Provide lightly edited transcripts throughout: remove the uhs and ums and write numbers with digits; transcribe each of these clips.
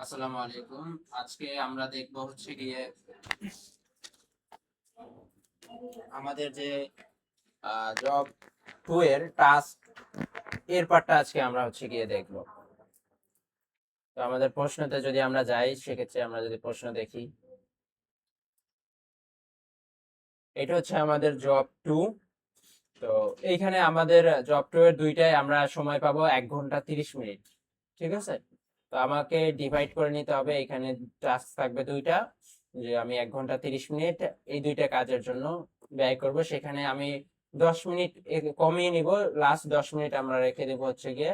আসসালামু আলাইকুম। আজকে আমরা দেখব হচ্ছে গিয়ে আমাদের যে জব 2 এর টাস্ক এর পার্টটা আজকে আমরা হচ্ছে গিয়ে দেখব। তো আমাদের প্রশ্নতে যদি আমরা যাই সেক্ষেত্রে আমরা যদি প্রশ্ন দেখি, এটা হচ্ছে আমাদের জব 2। তো এইখানে আমাদের জব 2 এর দুইটাই আমরা সময় পাবো 1 ঘন্টা 30 মিনিট। ঠিক আছে, তো আমাকে ডিভাইড করে নিতে হবে। এখানে টাস্ক থাকবে দুইটা, যে আমি 1 ঘন্টা 30 মিনিট এই দুইটা কাজের জন্য ব্যয় করব। সেখানে আমি 10 মিনিট কমিয়ে নিব, লাস্ট 10 মিনিট আমরা রেখে দেবো হচ্ছে গিয়ে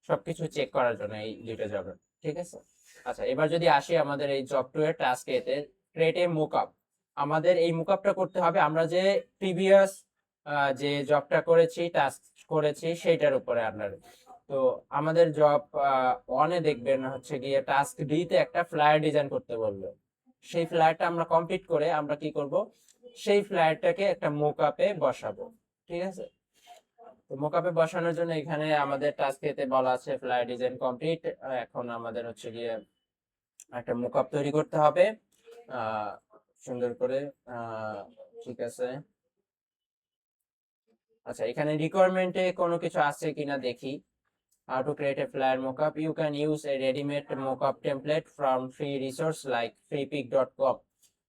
সবকিছু চেক করার জন্য এই দুইটা জবে। ঠিক আছে, আচ্ছা এবার যদি আসি আমাদের এই জব 2 এর টাস্ক এতে, ক্রিয়েট এ মুকআপ। আমাদের এই মুকআপটা করতে হবে আমরা যে প্রিভিয়াস যে জবটা করেছি, টাস্ক করেছি সেইটার উপরে আন্ডারে। তো আমাদের জব 1 এ দেখবেন হচ্ছে গিয়ে টাস্ক ডি তে একটা ফ্লায়ার ডিজাইন করতে বলবে। সেই ফ্লায়ারটা আমরা কমপ্লিট করে আমরা কি করব, সেই ফ্লায়ারটাকে একটা মোকআপে বসাবো। ঠিক আছে, তো মোকআপে বসানোর জন্য এখানে আমাদের টাস্ক এতে বলা আছে ফ্লায়ার ডিজাইন কমপ্লিট। এখন আমাদের হচ্ছে গিয়ে একটা মোকআপ তৈরি করতে হবে আহ সুন্দর করে। আহ ঠিক আছে, আচ্ছা এখানে রিকোয়ারমেন্টে কোনো কিছু আছে কিনা দেখি। How to create a flyer mockup? You can use a ready-made mockup template from free resource like freepik.com.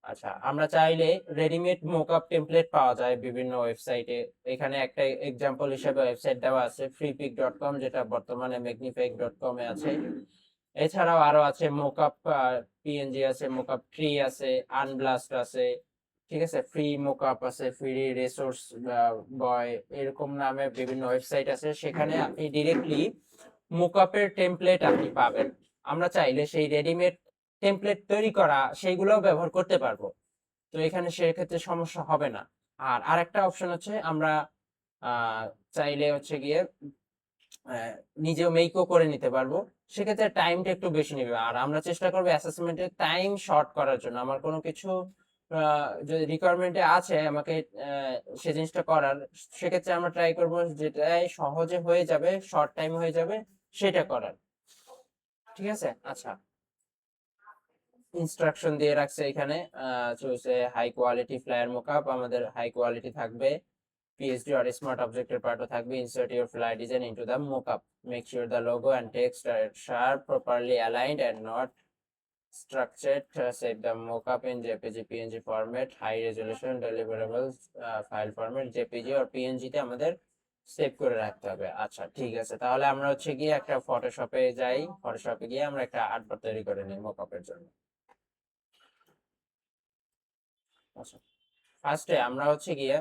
আচ্ছা, আমরা চাইলে রেডিমেড মোকআপ টেমপ্লেট পাওয়া যায় বিভিন্ন ওয়েবসাইটে। এখানে একটা এক্সাম্পল হিসেবে ওয়েবসাইট দেওয়া আছে freepik.com, যেটা বর্তমানে magnific.com এ আছে। এছাড়াও আরো আছে মোকআপ পিএনজি আছে, মোকআপ ট্রি আছে, আনব্লাস্ট আছে। ঠিক আছে, ফ্রি মোকআপ আছে, ফ্রি রিসোর্স বয়, এরকম নামে বিভিন্ন ওয়েবসাইট আছে। সেখানে আপনি ডিরেক্টলি মোকআপের টেমপ্লেট আপনি পাবেন। আমরা চাইলে সেই রেডিমেড টেমপ্লেট তৈরি করা সেইগুলোও ব্যবহার করতে পারবো। তো এখানে সেক্ষেত্রে সমস্যা হবে না। আর আরেকটা অপশন হচ্ছে আমরা আহ চাইলে হচ্ছে গিয়ে আহ, নিজেও মেকও করে নিতে পারবো। সেক্ষেত্রে টাইমটা একটু বেশি নেবে, আর আমরা চেষ্টা করবো অ্যাসেসমেন্টের টাইম শর্ট করার জন্য। আমার কোনো কিছু যদি রিকোয়ারমেন্টে আছে আমাকে সে জিনিসটা করার, সেক্ষেত্রে আমরা ট্রাই করবো যেটাই সহজে হয়ে যাবে, শর্ট টাইম হয়ে যাবে সেটা করার। ঠিক আছে, আচ্ছা ইনস্ট্রাকশন দিয়ে রাখছে এখানে। চলছে হাই কোয়ালিটি ফ্লায়ার মোকআপ, আমাদের হাই কোয়ালিটি থাকবে। PSD or smart object এর পার্টও থাকবে। Insert your flyer design into the mockup. Make sure the logo and text are sharp, properly aligned and not structured. Save the mockup in JPG PNG format, high resolution deliverables file format JPG or PNG তে আমাদের save করে রাখতে হবে। আচ্ছা ঠিক আছে, তাহলে আমরা হচ্ছে গিয়ে একটা ফটোশপে যাই, ফটোশপে গিয়ে আমরা একটা আর্টবোর্ড তৈরি করে নিই মকআপের জন্য। আচ্ছা, ফার্স্টে আমরা হচ্ছে গিয়ে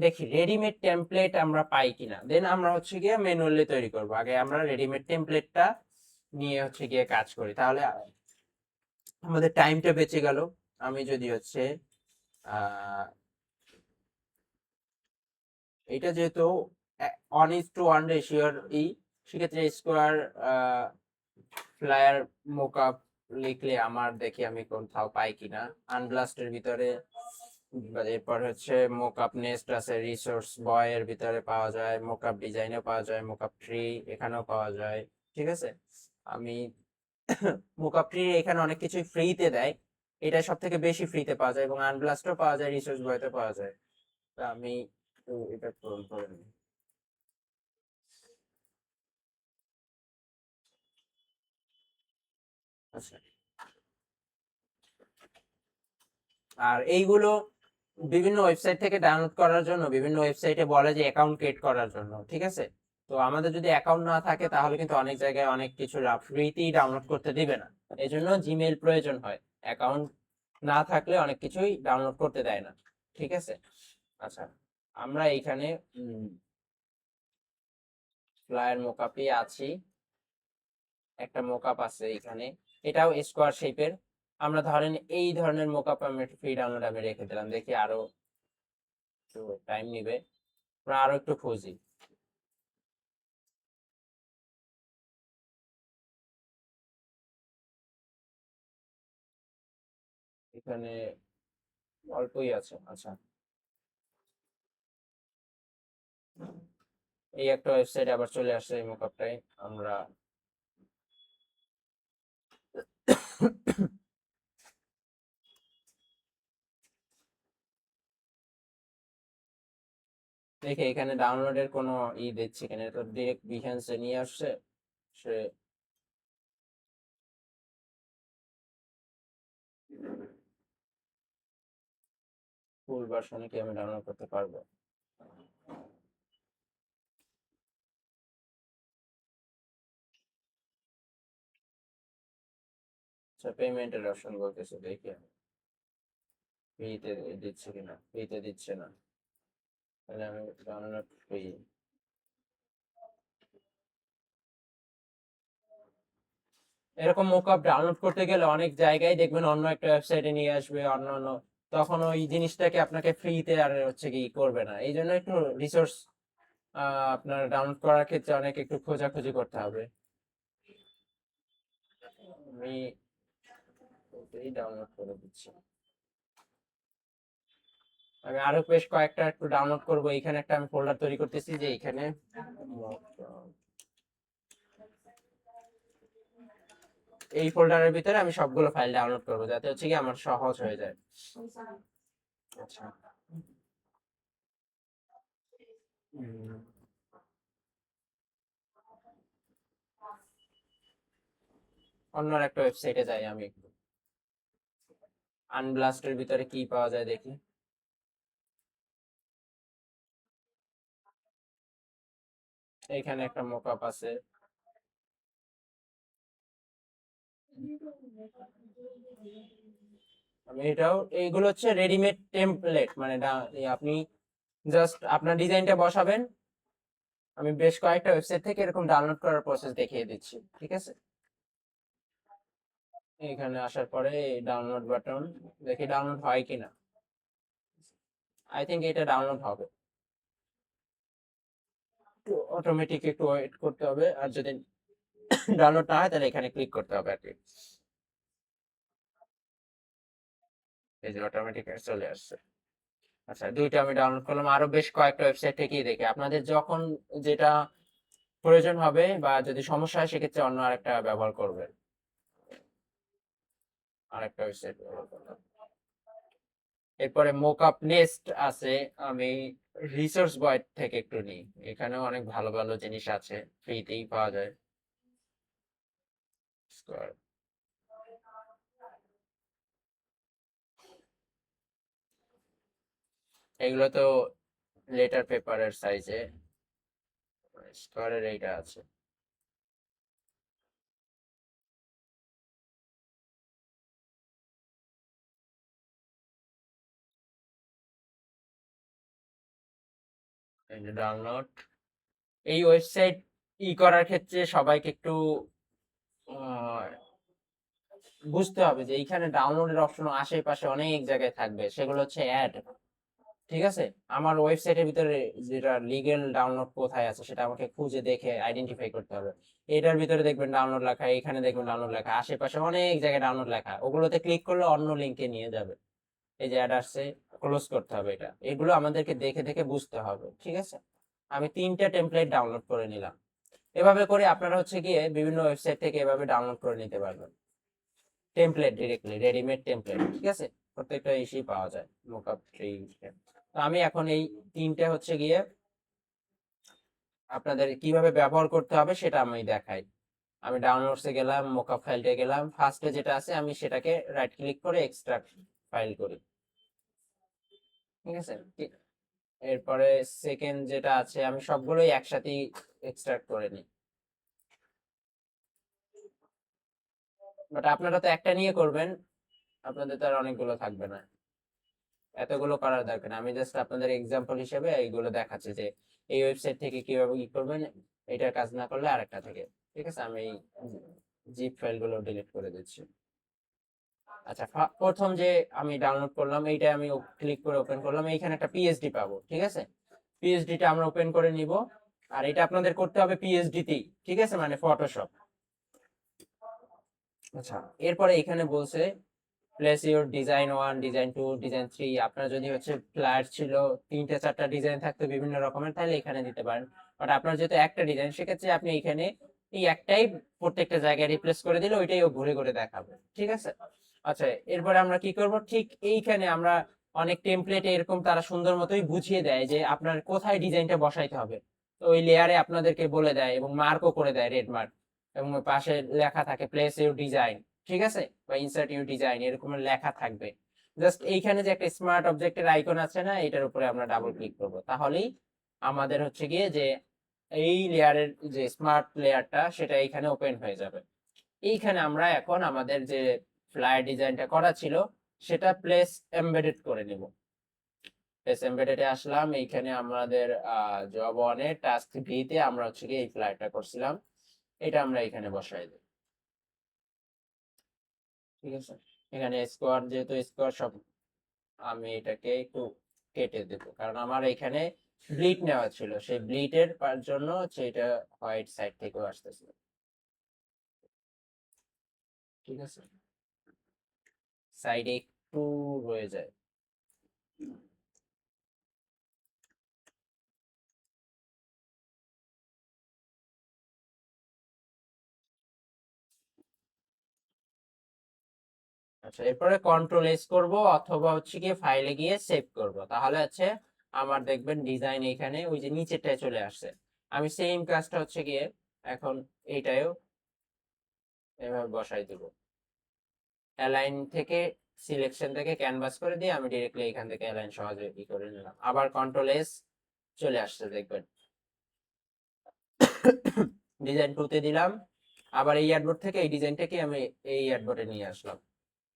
দেখি রেডিমেড টেমপ্লেট আমরা পাই কিনা, দেন আমরা হচ্ছে গিয়ে ম্যানুয়ালি তৈরি করব। আগে আমরা রেডিমেড টেমপ্লেটটা নিয়ে হচ্ছে গিয়ে কাজ করি, তাহলে আমাদের টাইমটা বেঁচে গেল। আমি যদি হচ্ছে আহ এটা যেহেতু 1:1 রেশিওর সেক্ষেত্রে স্কোয়ার ফ্লায়ার মোকআপ লিখলে আমার দেখি আমি কোথাও পাই কিনা। আনব্লাস্টের ভিতরে, এরপর হচ্ছে মোকআপ নেস্ট আছে, রিসোর্স বয় এর ভিতরে পাওয়া যায়, মোকআপ ডিজাইনও পাওয়া যায়, মোকআপ ট্রি এখানেও পাওয়া যায়। ঠিক আছে, আমি মোকআপ ট্রি এখানে অনেক কিছুই ফ্রিতে দেয়, এটা সব থেকে বেশি ফ্রিতে পাওয়া যায়, এবং আনব্লাস্টও পাওয়া যায়, রিসোর্স বয়তে পাওয়া যায়। তা আমি একটু এটা পূরণ করে নিই। আচ্ছা, আর এইগুলো বিভিন্ন ওয়েবসাইট থেকে ডাউনলোড করার জন্য বিভিন্ন ওয়েবসাইটে বলে যে অ্যাকাউন্ট ক্রিয়েট করার জন্য। ঠিক আছে, তো আমাদের যদি অ্যাকাউন্ট না থাকে তাহলে কিন্তু অনেক জায়গায় অনেক কিছু ফ্রিতেই ডাউনলোড করতে দিবে না। এই জন্য জিমেইল প্রয়োজন হয়, অ্যাকাউন্ট না থাকলে অনেক কিছুই ডাউনলোড করতে দেয় না। ঠিক আছে, আচ্ছা আমরা এইখানে ফ্লায়ার মোকআপে আছি। একটা মোকআপ আছে এখানে, এটাও স্কোয়ার শেপের। আমরা ধরেন এই ধরনের মোকআপ আমি ফ্রি ডাউনলোড আমি রেখে দিলাম, দেখি আরো একটু টাইম নিবে, আমরা আরো একটু খুঁজি। এখানে অল্পই আছে। আচ্ছা, এই একটা ওয়েবসাইট আবার চলে আসছে এই মোকআপটাই আমরা দেখে এখানে ডাউনলোডের কোনো দিচ্ছে কিনা, তো ডিরেক্ট বিহেন্সে নিয়ে আসছে সে। ফুল ভার্সনে কি আমি ডাউনলোড করতে পারবো? আচ্ছা, পেমেন্টের অপশন বলতেছে, দেখি ফ্রিতে দিচ্ছে কিনা। ফ্রিতে দিচ্ছে না, তাহলে আমি ডাউনলোড ফ্রি। এরকম মোকআপ ডাউনলোড করতে গেলে অনেক জায়গায় দেখবেন অন্য একটা ওয়েবসাইটে নিয়ে আসবে অন্য অন্য, তখন ওই জিনিসটাকে আপনাকে ফ্রিতে আর হচ্ছে কি করবে না। এই জন্য একটু রিসোর্স আপনার ডাউনলোড করার ক্ষেত্রে অনেক একটু খোঁজাখুঁজি করতে হবে। আমি ডাউনলোড করে দিচ্ছি। আমি আরো বেশ কয়েকটা একটু ডাউনলোড করব। এখানে একটা আমি ফোল্ডার তৈরি করতেছি, যে এখানে এই ফোল্ডারের ভিতরে আমি সবগুলো ফাইল ডাউনলোড করব, যাতে হচ্ছে কি আমার সহজ হয়ে যায়। আচ্ছা, অন্য একটা ওয়েবসাইটে যাই আমি একটু। আনব্লাস্টের ভিতরে কি পাওয়া যায় দেখি। এখানে একটা মোকআপ আছে। আমি এটাও, এইগুলো হচ্ছে রেডিমেড টেমপ্লেট, মানে আপনি জাস্ট আপনার ডিজাইনটা বসাবেন। আমি বেশ কয়েকটা ওয়েবসাইট থেকে এরকম ডাউনলোড করার প্রসেস দেখিয়ে দিচ্ছি, ঠিক আছে? এখানে আসার পরে ডাউনলোড বাটন, দেখি ডাউনলোড হয় কিনা। আই থিঙ্ক এটা ডাউনলোড হবে। অটোমেটিক একটু ওয়েট করতে হবে, আর যদি ডাউনলোড না হয় তাহলে এখানে ক্লিক করতে হবে আর কি। এই যে অটোমেটিক চলে আসছে। আচ্ছা, দুইটা আমি ডাউনলোড করলাম। আরো বেশ কয়েকটা ওয়েবসাইট থেকেই দেখি, আপনাদের যখন যেটা প্রয়োজন হবে বা যদি সমস্যা হয় সেক্ষেত্রে অন্য আরেকটা ব্যবহার করবেন। আরেকটা ওয়েবসাইট ব্যবহার করলাম। এরপরে মোকআপ নেস্ট আছে। আমি রিসোর্স বয় থেকে একটু নিই, এখানেও অনেক ভালো ভালো জিনিস আছে, ফ্রিতেই পাওয়া যায়। Square। এগুলো তো লেটার পেপারের সাইজে, স্কোয়ারের এইটা আছে। এই যে ডাউনলোড। এই ওয়েবসাইট করার ক্ষেত্রে সবাইকে একটু আহ, বুঝতে হবে যে এইখানে ডাউনলোডের অপশন আশেপাশে অনেক জায়গায় থাকবে, সেগুলো হচ্ছে অ্যাড, ঠিক আছে? আমার ওয়েবসাইটের ভিতরে যেটা লিগ্যাল ডাউনলোড কোথায় আছে সেটা আমাকে খুঁজে দেখে আইডেন্টিফাই করতে হবে। এটার ভিতরে দেখবেন ডাউনলোড লেখা, এখানে দেখবেন ডাউনলোড লেখা, আশেপাশে অনেক জায়গায় ডাউনলোড লেখা, ওগুলোতে ক্লিক করলে অন্য লিঙ্কে নিয়ে যাবে। এই যে অ্যাড আসছে, ক্লোজ করতে হবে এটা। এগুলো আমাদেরকে দেখে দেখে বুঝতে হবে, ঠিক আছে? আমি 3টা টেমপ্লেট ডাউনলোড করে নিলাম। এভাবে করে আপনারা হচ্ছে গিয়ে বিভিন্ন ওয়েবসাইট থেকে এভাবে ডাউনলোড করে নিতে পারবেন টেমপ্লেট, ডিরেক্টলি রেডিমেড টেমপ্লেট, ঠিক আছে? প্রত্যেকটা ইস্যুই পাওয়া যায় মোকআপ থ্রি। তো আমি এখন এই 3টে হচ্ছে গিয়ে আপনাদের কিভাবে ব্যবহার করতে হবে সেটা আমি দেখাই। আমি ডাউনলোডসে গেলাম, মোকআপ ফাইলটা গেলাম, ফার্স্টে যেটা আছে আমি সেটাকে রাইট ক্লিক করে এক্সট্রাক্ট ফাইল করি, ঠিক আছে? এরপরে সেকেন্ড যেটা আছে আমি সবগুলোই একসাথেই এক্সট্রাক্ট করে নিই। বাট আপনারা তো একটা নিয়ে করবেন, আপনাদের তো আর অনেকগুলো থাকবে না, এতগুলো করার দরকার নেই। আমি জাস্ট আপনাদের এক্সাম্পল হিসেবে এইগুলো দেখাচ্ছি যে এই ওয়েবসাইট থেকে কিভাবে কি করবেন, এটার কাজ না করলে আরেকটা থেকে, ঠিক আছে? আমি এই জিপ ফাইলগুলো ডিলিট করে দিচ্ছি। আচ্ছা, প্রথম যে আমি ডাউনলোড করলাম এইটা আমি ক্লিক করে ওপেন করলাম, এইখানে একটা পিএসডি পাবো, ঠিক আছে? পিএসডিটা আমরা ওপেন করে নিব। আর এটা আপনাদের করতে হবে পিএসডি তেই, ঠিক আছে, মানে ফটোশপ। আচ্ছা, এরপরে এখানে বলছে place your design 1, design 2, design 3। আপনার যদি হচ্ছে ফ্ল্যাট ছিল 3টে 4টা ডিজাইন থাকতো বিভিন্ন রকমের, তাহলে এখানে দিতে পারেন। বাট আপনার যেহেতু একটা ডিজাইন, সেক্ষেত্রে আপনি এখানে এই একটাই প্রত্যেকটা জায়গায় রিপ্লেস করে দিলে ওইটাই ও ঘুরে ঘুরে দেখাবে, ঠিক আছে। আচ্ছা, এরপরে আমরা কি করব, ঠিক এইখানে আমরা অনেক টেমপ্লেটে এরকম তারা সুন্দর মতোই বুঝিয়ে দেয় যে আপনার কোথায় ডিজাইনটা বসাইতে হবে। তো ওই লেয়ারে আপনাদেরকে বলে দেয় এবং মার্কও করে দেয়, রেড মার্ক, এবং ওই পাশে লেখা থাকে প্লেস ইউর ডিজাইন, ঠিক আছে, বা ইনসার্ট ইউর ডিজাইন, এরকম লেখা থাকবে। জাস্ট এইখানে যে একটা স্মার্ট অবজেক্টের আইকন আছে না, এটার উপরে আমরা ডাবল ক্লিক করব, তাহলেই আমাদের হচ্ছে গিয়ে যে এই লেয়ারের যে স্মার্ট লেয়ারটা সেটা এইখানে ওপেন হয়ে যাবে। এইখানে আমরা এখন আমাদের যে ফ্লায়ার ডিজাইনটা করা ছিল সেটা প্লেস এমবেডেড করে নেব। প্লেস এমবেডেডে আসলাম, এইখানে আমাদের জব ওয়ানে টাস্ক ভি তে আমরা হচ্ছে গিয়ে এই ফ্লায়ারটা করছিলাম, এটা আমরা এখানে বসাই দেব, ঠিক আছে। এখানে স্কোয়ার, যেহেতু স্কোয়ার সব, আমি এটাকে একটু কেটে দেব, কারণ আমার এখানে ব্লিড নেওয়া ছিল, সেই ব্লিডের জন্য হচ্ছে এটা হোয়াইট সাইড থেকেও আসতেছে, ঠিক আছে, সাইডে একটু রয়ে যায়। আচ্ছা, এরপরে কন্ট্রোল এস করব, অথবা হচ্ছে গিয়ে ফাইলে গিয়ে সেভ করব, তাহলে হচ্ছে আমার দেখবেন ডিজাইন এখানে ওই যে নিচেরটায় চলে আসছে। আমি সেম কাজটা হচ্ছে গিয়ে এখন এইটাও এভাবে বসাই দেব, অ্যালাইন থেকে সিলেকশন থেকে ক্যানভাস করে দিয়ে আমি ডিরেক্টলি এখান থেকে অ্যালাইন সহজে ই করে নিলাম, আবার কন্ট্রোল এস চলে আসছে দেখবেন। ডিজাইন টুতে দিলাম, আবার এই অ্যাডবোর্ড থেকে এই ডিজাইনটাকে আমি এই অ্যাডবোর্ডে নিয়ে আসলাম,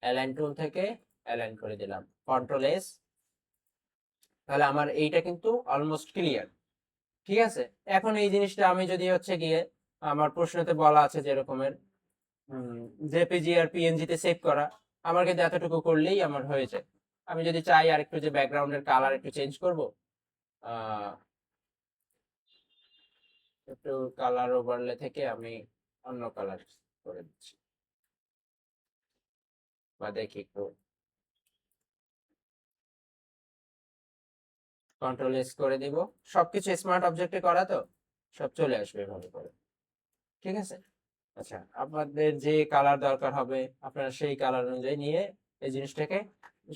অ্যালাইন টুল থেকে অ্যালাইন করে দিলাম, কন্ট্রোল এস, তাহলে আমার এইটা কিন্তু অলমোস্ট ক্লিয়ার, ঠিক আছে। এখন এই জিনিসটা আমি যদি হচ্ছে গিয়ে আমার প্রশ্নতে বলা আছে যে রকমের জেপিজি আর পিএনজি তে সেভ করা, আমার কিন্তু এতটুকু করলেই আমার হয়ে যায়। আমি যদি চাই আর একটু যে ব্যাকগ্রাউন্ডের কালার একটু চেঞ্জ করব, একটু কালার ওভারলে থেকে আমি অন্য কালার করে দিচ্ছি, বা দেখি একটু কন্ট্রোল এস করে দিব, সবকিছু স্মার্ট অবজেক্টে করা তো সব চলে আসবে এভাবে করে, ঠিক আছে। আচ্ছা, আপনাদের যে কালার দরকার হবে আপনারা সেই কালার অনুযায়ী নিয়ে এই জিনিসটাকে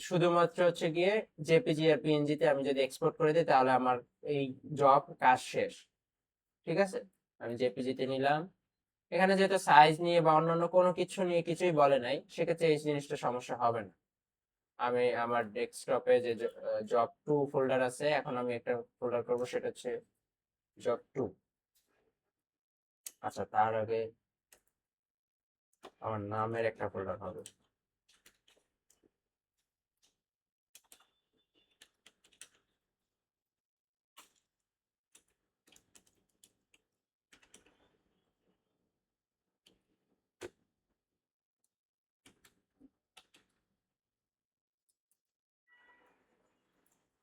শুধুমাত্র হচ্ছে গিয়ে জেপিজি আর পিএনজি তে আমি যদি এক্সপোর্ট করে দিই তাহলে আমার এই জব কাজ শেষ, ঠিক আছে। আমি জেপিজি তে নিলাম, এখানে যেহেতু সাইজ নিয়ে বা অন্যান্য কোনো কিছু নিয়ে কিছুই বলে নাই, সেক্ষেত্রে এই জিনিসটা সমস্যা হবে না। আমি আমার ডেস্কটপে যে জব টু ফোল্ডার আছে, এখন আমি একটা ফোল্ডার করব, সেটা হচ্ছে জব টু। আচ্ছা, তার আগে আমার নামের একটা ফোল্ডার হবে।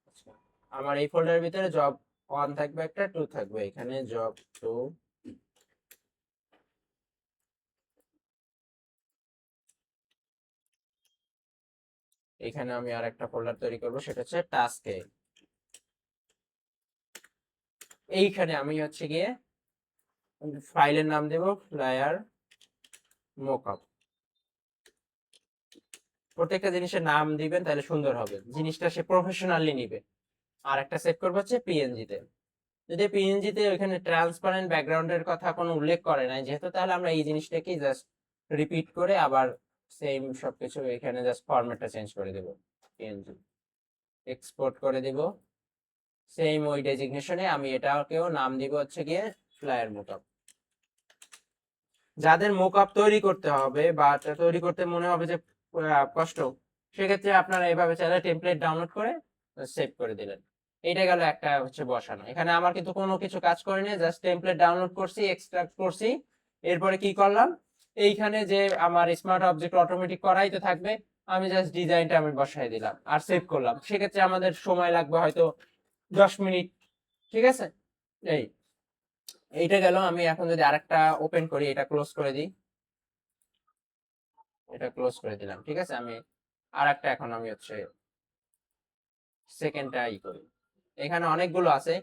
আচ্ছা, আমার এই ফোল্ডারের ভিতরে জব ওয়ান থাকবে, একটা টু থাকবে, এখানে জব টু, এখানে আমি আর একটা ফোল্ডার তৈরি করব, সেটা হচ্ছে টাস্কে। এইখানে আমি হচ্ছে গিয়ে ফাইলের নাম দেব ফ্লায়ার মোকআপ। প্রত্যেকটা জিনিসের নাম দিবেন, তাহলে সুন্দর হবে, জিনিসটা সে প্রফেশনালি নিবে। আর একটা সেভ করবো হচ্ছে পিএনজি তে, যদি পিএনজি তে ওইখানে ট্রান্সপারেন্ট ব্যাকগ্রাউন্ডের কথা কোনো উল্লেখ করে নাই যেহেতু, তাহলে আমরা এই জিনিসটাকে জাস্ট রিপিট করে আবার সেম সবকিছু এখানে জাস্ট ফরম্যাটটা চেঞ্জ করে দেব, পিএনজি এক্সপোর্ট করে দেব, সেম ওই ডেজিগনেশনে আমি এটাকেও নাম দিব হচ্ছে গিয়ে ফ্লায়ার মোকআপ। যাদের মোকআপ তৈরি করতে হবে বা তৈরি করতে মনে হবে যে কষ্ট, সেক্ষেত্রে আপনারা এভাবে চাইলে টেমপ্লেট ডাউনলোড করে সেভ করে দিলেন। এইটা গেল একটা হচ্ছে বসানো, এখানে আমার কিন্তু কোনো কিছু কাজ করিনি, জাস্ট টেমপ্লেট ডাউনলোড করছি, এক্সট্রাক্ট করছি, এরপরে কি করলাম, এইখানে যে আমার স্মার্ট অবজেক্ট অটোমেটিক করাই তো থাকবে, আমি জাস্ট ডিজাইনটা আমি বসাই দিলাম আর সেভ করলাম, সেক্ষেত্রে আমাদের সময় লাগবে হয়তো 10 মিনিট, ঠিক আছে। এই এইটা গেল। আমি এখন যদি আরেকটা ওপেন করি, এটা ক্লোজ করে দিই, এটা ক্লোজ করে দিলাম, ঠিক আছে। আমি আরেকটা এখন আমি হচ্ছে সেকেন্ডটা ই করি, এখানে অনেকগুলো আছে,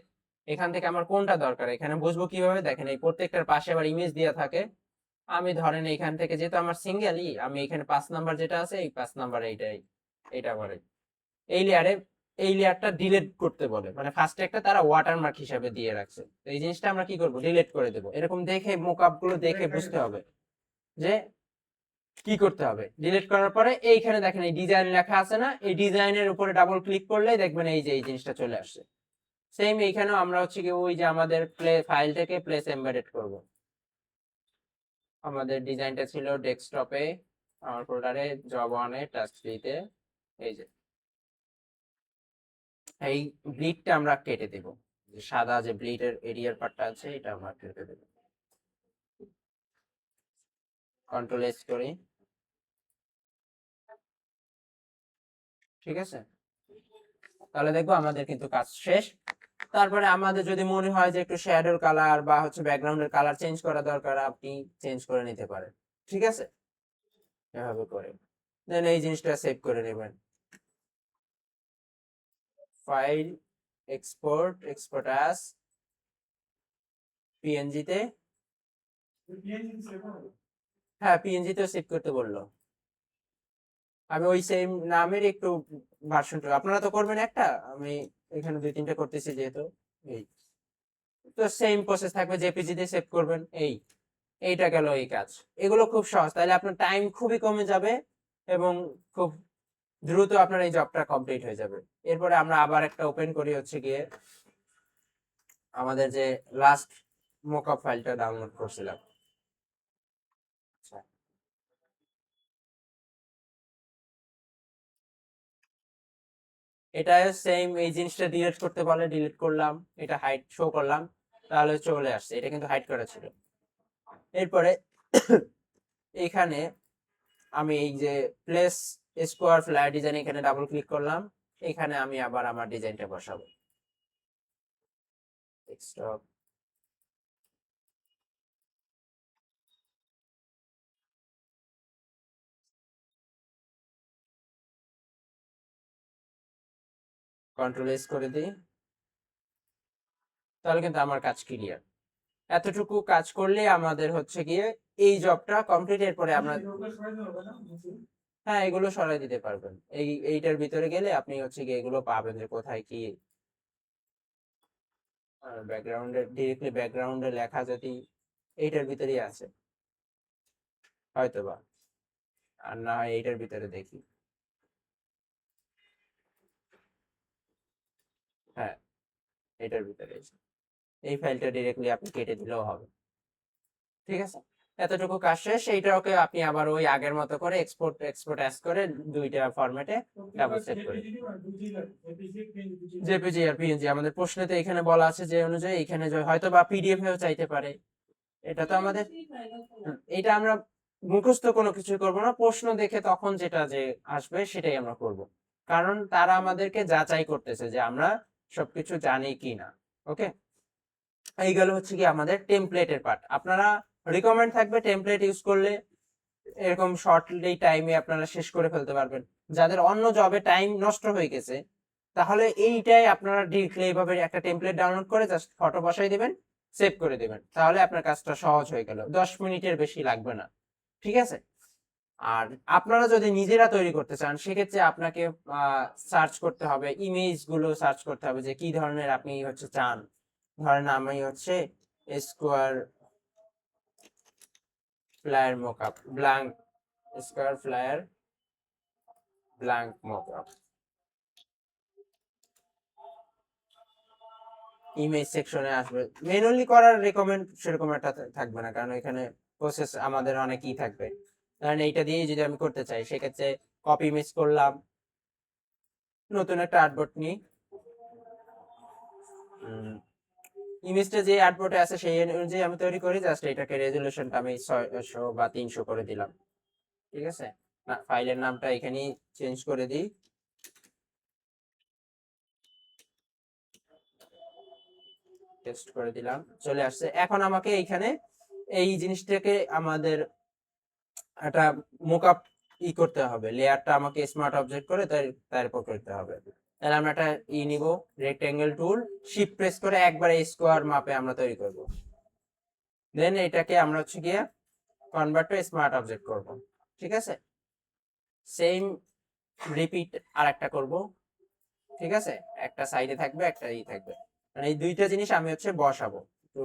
এখান থেকে আমার কোনটা দরকার এখানে বুঝবো কিভাবে, দেখেন এই প্রত্যেকটার পাশে আবার ইমেজ দেওয়া থাকে। আমি ধরেন এখান থেকে যেহেতু আমার সিঙ্গেলই, আমি এখানে 5 নাম্বার যেটা আছে এই 5 নাম্বার এইটাই, এটা করে এই লেয়ারে, এই লেয়ারটা ডিলিট করতে বলে, মানে ফার্স্টে একটা তারা ওয়াটারমার্ক হিসাবে দিয়ে রাখছে। তো এই জিনিসটা আমরা কি করব, ডিলিট করে দেব। এরকম দেখে মোকআপ গুলো দেখে বুঝতে হবে যে কি করতে হবে। ডিলিট করার পরে এইখানে দেখেন এই ডিজাইন লেখা আছে না, এই ডিজাইনের উপরে ডাবল ক্লিক করলেই দেখবেন এই যে এই জিনিসটা চলে আসছে। সেম এইখানেও আমরা হচ্ছে কি ওই যে আমাদের প্লে ফাইলটাকে প্লেস এমবেডেড করব। আমাদের ডিজাইনটা ছিল ডেস্কটপে, আমার ফোল্ডারে, জব 1 এ, টাস্ক 3 তে। এই যে এই ব্লিডটা আমরা কেটে দেব, যে সাদা যে ব্লিডের এরিয়ার পার্টটা আছে এটা আমরা কেটে দেব। কন্ট্রোল এস করি, ঠিক আছে। তাহলে দেখবো আমাদের কিন্তু কাজ শেষ। তারপরে আমাদের যদি মনে হয় যে একটু শ্যাডোর কালার বা হচ্ছে ব্যাকগ্রাউন্ডের কালার চেঞ্জ করা দরকার, আপনি চেঞ্জ করে নিতে পারেন, ঠিক আছে। এভাবে করে দেন এই জিনিসটা সেভ করে নেবেন। File, export, export as PNG তে। হ্যাঁ, পিএনজি তেও সেভ করতে বললো। আমি ওই সেম নামের একটু ভার্সনটা, আপনারা তো করবেন একটা, আমি এখানে 2-3টা করতেছি যেহেতু। এই তো সেম প্রসেস থাকবে, জেপিজি দিয়ে সেভ করবেন। এইটা গেল এই কাজ। এগুলো খুব সহজ, তাহলে আপনার টাইম খুবই কমে যাবে এবং খুব দ্রুত আপনার এই জবটা কমপ্লিট হয়ে যাবে। এরপরে আমরা আবার একটা ওপেন করি হচ্ছে গিয়ে আমাদের যে লাস্ট মকআপ ফাইলটা ডাউনলোড করছিলাম। আচ্ছা, এটা সেম এই জিনিসটা ডিলিট করতে বলে, ডিলিট করলাম, এটা হাইড শো করলাম, তাহলে চলে আসছে। এটা কিন্তু হাইড করা ছিল। এরপরে এখানে আমি এই যে প্লেস স্কোয়ার ফ্লায়ার ডিজাইন, এখানে ডাবল ক্লিক করলাম। এখানে আমি আবার আমার ডিজাইনটা বসাবো। ডেস্কটপ, কন্ট্রোল এস করে দিই, তাহলে কিন্তু আমার কাজ ক্লিয়ার। এতটুকু কাজ করলে আমাদের হচ্ছে গিয়ে এই জবটা কমপ্লিট। এরপরে আমরা, হ্যাঁ, এগুলো সরাই দিতে পারবেন। এইটার ভিতরে গেলে আপনি হচ্ছে গিয়ে এগুলো পাবেন যে কোথায় কি ব্যাকগ্রাউন্ডে, ডিরেক্টলি ব্যাকগ্রাউন্ডে লেখা যদি এইটার ভিতরেই আছে হয়তোবা, আর না হয় এইটার ভিতরে দেখি। হ্যাঁ, এটার ভিতরে আছে। এই ফাইলটা ডিরেক্টলি আপনি কেটে দিলেও হবে, ঠিক আছে। এতটুকু কাজ শেষ। এইটাকে আপনি আবার ওই আগের মতো করে এক্সপোর্ট এক্সপোর্ট অ্যাজ করে দুইটা ফরম্যাটে ডাবল সেভ করে, জেপিজি আর পিএনজি। আমাদের প্রশ্নেতে এখানে বলা আছে যে অনুযায়ী এখানে হয়তো বা পিডিএফ এও চাইতে পারে। এটা তো আমাদের, এটা আমরা মুখস্থ কোনো কিছু করব না, প্রশ্ন দেখে তখন যেটা যে আসবে সেটাই আমরা করব, কারণ তারা আমাদেরকে যাচাই করতেছে যে আমরা সবকিছু জানি কি না। ওকে, এই গেল হচ্ছে কি আমাদের টেমপ্লেটের পার্ট। আপনারা রিকমেন্ড থাকবে টেমপ্লেট ইউজ করলে এরকম শর্টলি টাইমে আপনারা শেষ করে ফেলতে পারবেন। যাদের অন্য জবে টাইম নষ্ট হয়ে গেছে, তাহলে এইটাই আপনারা ডিরেক্টলি এইভাবে একটা টেমপ্লেট ডাউনলোড করে জাস্ট ফটো বসাই দিবেন, সেভ করে দিবেন, তাহলে আপনার কাজটা সহজ হয়ে গেল, 10 মিনিটের বেশি লাগবে না, ঠিক আছে। আর আপনারা যদি নিজেরা তৈরি করতে চান সেক্ষেত্রে আপনাকে সার্চ করতে হবে, ইমেজ গুলো সার্চ করতে হবে যে কি ধরনের আপনি হচ্ছে চান। ধরেন আমি হচ্ছে square flyer mockup, blank square flyer blank mockup, image সেকশনে আসবে। ম্যানুয়ালি করার রেকমেন্ড সেরকম একটা থাকবে না, কারণ এখানে প্রসেস আমাদের অনেকই থাকবে। কারণ এইটা দিয়ে যদি আমি করতে চাই সেক্ষেত্রে কপি ইমেজ করলাম, নতুন একটা আর্টবোর্ড নিই, ইমেজটা যে আর্টবোর্ডে আছে সেই অনুযায়ী আমি তৈরি করি। জাস্ট এটাকে রেজুলেশনটা আমি 600 বা 300 করে দিলাম, ঠিক আছে। না, ফাইলের নামটা এখানেই চেঞ্জ করে দিই, টেস্ট করে দিলাম, চলে আসছে। এখন আমাকে এইখানে এই জিনিসটাকে আমাদের একটা মোকআপ করতে হবে, লেয়ারটা আমাকে স্মার্ট অবজেক্ট করে তার তার উপর করতে হবে। তাহলে আমরা একটা নিব রেক্টেঙ্গেল টুল, শিফট প্রেস করে একবারে স্কোয়ার মাপে আমরা তৈরি করব। দেন এটাকে আমরা হচ্ছে গিয়ে কনভার্ট টু স্মার্ট অবজেক্ট করব। ঠিক আছে, সেম রিপিট আর একটা করব। ঠিক আছে, একটা সাইডে থাকবে একটা থাকবে, মানে এই দুইটা জিনিস আমি হচ্ছে বসাবো। তো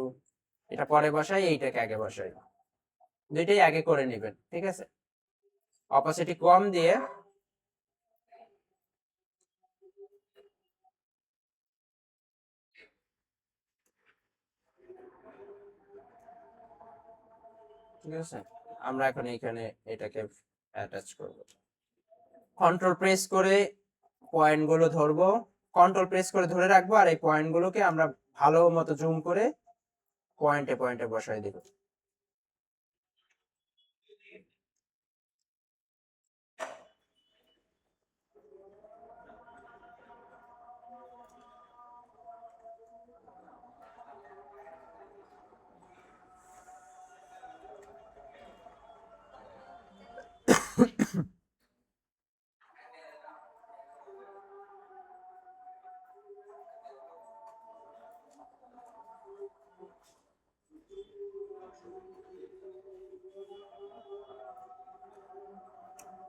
এটা পরে বসাই, এইটাকে আগে বসাই, দুইটাই আগে করে নেবেন। ঠিক আছে, অপাসিটি কম দিয়ে ঠিক আছে, আমরা এখন এইখানে এটাকে অ্যাটাচ করব। কন্ট্রোল প্রেস করে পয়েন্ট গুলো ধরবো, কন্ট্রোল প্রেস করে ধরে রাখবো, আর এই পয়েন্ট গুলোকে আমরা ভালো মতো জুম করে পয়েন্টে পয়েন্টে বসাই দিব।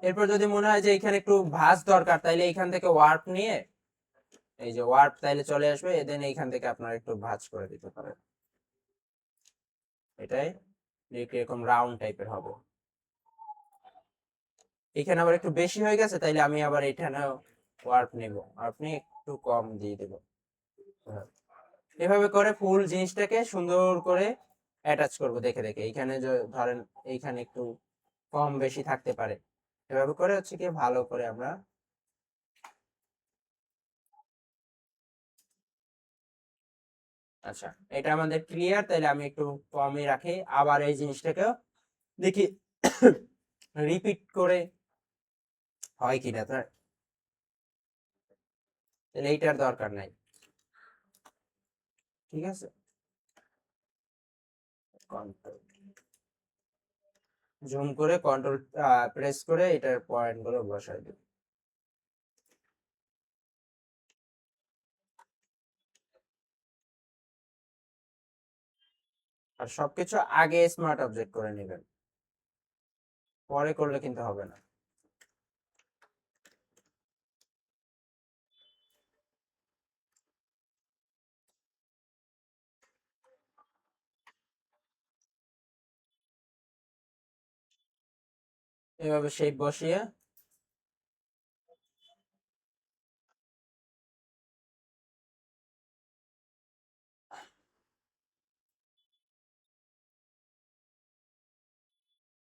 এরপর যদি মনে হয় যে এখানে একটু ভাঁজ দরকার, তাইলে এখান থেকে ওয়ার্প নিয়ে, এই যে ওয়ার্প তাইলে চলে আসবে, দেন এইখান থেকে আপনারা একটু ভাঁজ করে দিতে পারেন। এটাই এরকম রাউন্ড টাইপের হবে। এখানে আবার একটু বেশি হয়ে গেছে, তাইলে আমি আবার এখানে ওয়ার্প নিব, ওয়ার্প নিয়ে একটু কম দিয়ে দেব। এভাবে করে ফুল জিনিসটাকে সুন্দর করে অ্যাটাচ করব দেখে দেখে। এইখানে ধরেন এইখানে একটু কম বেশি থাকতে পারে, এভাবে করে হচ্ছে কি ভালো করে আমরা। আচ্ছা, এটা আমাদের ক্লিয়ার, তাহলে আমি একটু কমই রাখি। আবার এই জিনিসটাকেও দেখি রিপিট করে হয় কিনা, তাহলে এইটার দরকার নাই। ঠিক আছে, কন্ট্রোল জুম করে কন্ট্রোল প্রেস করে এটার পয়েন্ট গুলো বসাই দিই। আর সবকিছু আগে স্মার্ট অবজেক্ট করে নেবেন, পরে করলে কিন্তু হবে না। এভাবে শেপ বসিয়ে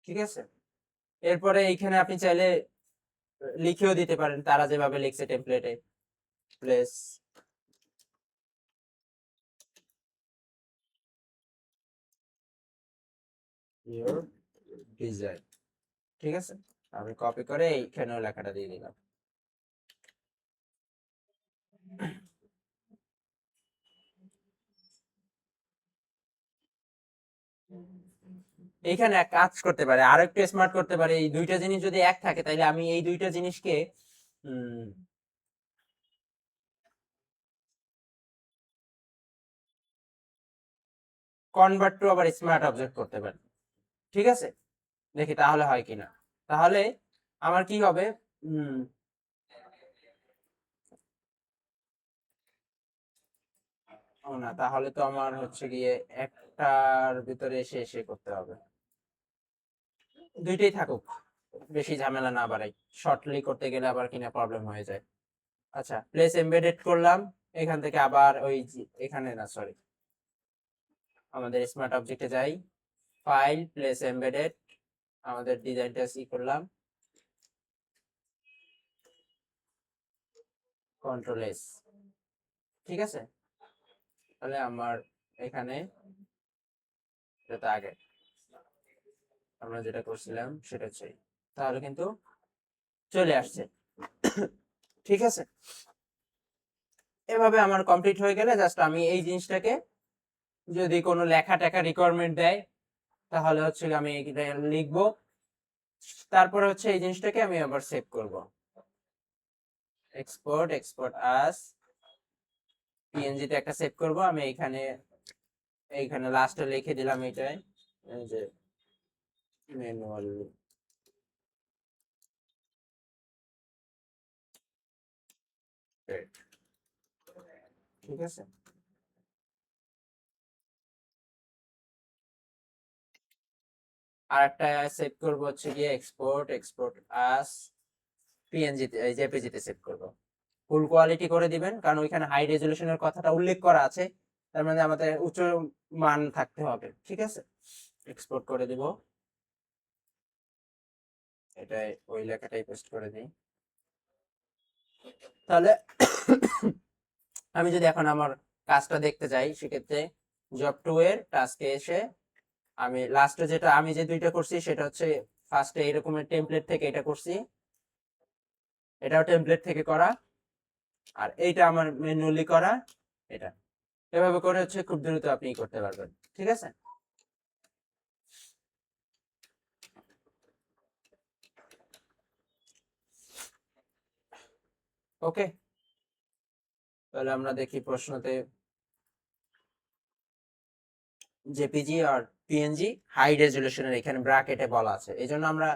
ঠিক আছে। এরপরে এইখানে আপনি চাইলে লিখেও দিতে পারেন, তারা যেভাবে লিখছে টেমপ্লেটে, প্লেস ইউর ডিজাইন। ঠিক আছে, আমি কপি করে এইখানেও লেখাটা দিয়ে দিলাম। এইখানে এক কাজ করতে পারে, আরো একটু স্মার্ট করতে পারে। এই দুইটা জিনিস যদি এক থাকে, তাহলে আমি এই দুইটা জিনিসকে কনভার্ট টু আবার স্মার্ট অবজেক্ট করতে পারি। ঠিক আছে, দেখি তাহলে হয় কিনা। তাহলে আমার কি হবে, ও না, তাহলে তো আমার হচ্ছে গিয়ে একটার ভিতরে এসে এসে করতে হবে। দুইটাই থাকুক, বেশি ঝামেলা না বাড়াই, শর্টলি করতে গেলে আবার কিনা প্রবলেম হয়ে যায়। আচ্ছা, প্লেস এমবেডেড করলাম। এখান থেকে আবার ওই এখানে না, সরি, আমাদের স্মার্ট অবজেক্টে যাই, ফাইল, প্লেস এমবেডেড, আমাদের ডিজাইনটা সি করলাম, কন্ট্রোল এস। ঠিক আছে, তাহলে আমার এখানে যেটা আগে আমরা যেটা করছিলাম সেটা চাই, তাহলে কিন্তু চলে আসছে। ঠিক আছে, এভাবে আমার কমপ্লিট হয়ে গেলে জাস্ট আমি এই জিনিসটাকে, যদি কোনো লেখা টেখা রিকোয়ারমেন্ট দেয়, তাহলে হচ্ছে আমি লিখবো, তারপরে হচ্ছে এই জিনিসটাকে আমি আবার সেভ করব। এক্সপোর্ট আস পিএনজি তে একটা সেভ করব আমি এইখানে লাস্টে লিখে দিলাম এটাই যে ম্যানুয়াল ঠিক আছে। আর একটা সেভ করব হচ্ছে গিয়ে এক্সপোর্ট আস পিএনজি তে এই জেপিজি তে সেভ করব। ফুল কোয়ালিটি করে দিবেন কারণ ওইখানে হাই রেজলিউশনের কথাটা উল্লেখ করা আছে, তার মানে আমাদের উচ্চ মান থাকতে হবে, ঠিক আছে। এক্সপোর্ট করে দিব, এটাই ওই লেখাটাই পেস্ট করে দিই। তাহলে আমি যদি এখন আমার কাজটা দেখতে যাই সেক্ষেত্রে জব 2 এর টাস্কে এসে আমি লাস্টে যেটা আমি যে দুইটা করছি সেটা হচ্ছে ফার্স্টে এরকমের টেমপ্লেট থেকে এটা করছি, এটাও টেমপ্লেট থেকে করা, আর এইটা আমার ম্যানুয়ালি করা। এটা এভাবে করে হচ্ছে খুব দ্রুত আপনি করতে পারবেন, ঠিক আছে। ওকে, তাহলে আমরা দেখি প্রশ্নতে জেপিজি আর পিএনজি হাই রেজলিউশনের এখানে ব্র্যাকেটে বলা আছে, এই জন্য আমরা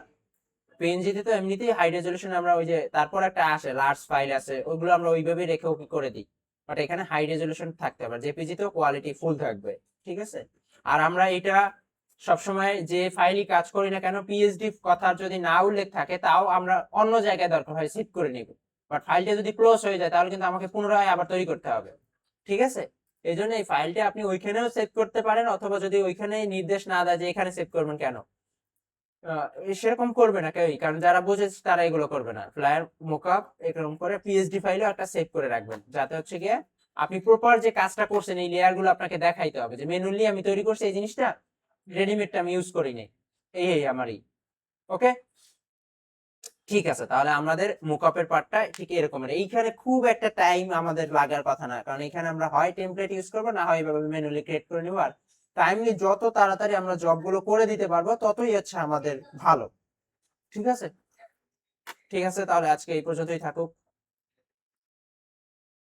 পিএনজি তে তো এমনিতেই হাই রেজলিউশন আমরা ওই যে তারপর একটা আসে লার্জ ফাইল আছে ওইগুলো আমরা ওইভাবে রেখে ওকে করে দিই, বাট এখানে হাই রেজলিউশন থাকতে হবে, জেপিজি তেও কোয়ালিটি ফুল থাকবে, ঠিক আছে। আর আমরা এটা সবসময় যে ফাইলই কাজ করি না কেন পিএইচডি কথা যদি না উল্লেখ থাকে তাও আমরা অন্য জায়গায় দরকার হয় সেভ করে নিব, বাট ফাইলটা যদি ক্লোজ হয়ে যায় তাহলে কিন্তু আমাকে পুনরায় আবার তৈরি করতে হবে, ঠিক আছে। এই জন্য এই ফাইলটা আপনি ওইখানেও সেভ করতে পারেন, অথবা যদি ওইখানে নির্দেশ না দেয় যে এখানে সেভ করবেন কেন, সেরকম করবে না কেউই, কারণ যারা বুঝেছে তারা এগুলো করবে না। ফ্লায়ার মোকআপ এরকম করে পিএইচডি ফাইলেও একটা সেভ করে রাখবেন, যাতে হচ্ছে গিয়ে আপনি প্রপার যে কাজটা করছেন এই লেয়ার গুলো আপনাকে দেখাইতে হবে যে ম্যানুয়ালি আমি তৈরি করছি এই জিনিসটা, রেডিমেডটা আমি ইউজ করিনি, এই আমারই। ওকে, ঠিক আছে, তাহলে আমাদের মোকআপের পার্টটা ঠিক এরকমের, এইখানে খুব একটা টাইম আমাদের লাগার কথা না, কারণ এখানে আমরা হয় টেমপ্লেট ইউজ করবো না হয় এভাবে ম্যানুয়ালি ক্রিয়েট করে নিবো, আর টাইমলি যত তাড়াতাড়ি আমরা জবগুলো করে দিতে পারবো ততই হচ্ছে আমাদের ভালো, ঠিক আছে। ঠিক আছে, তাহলে আজকে এই পর্যন্তই থাকুক।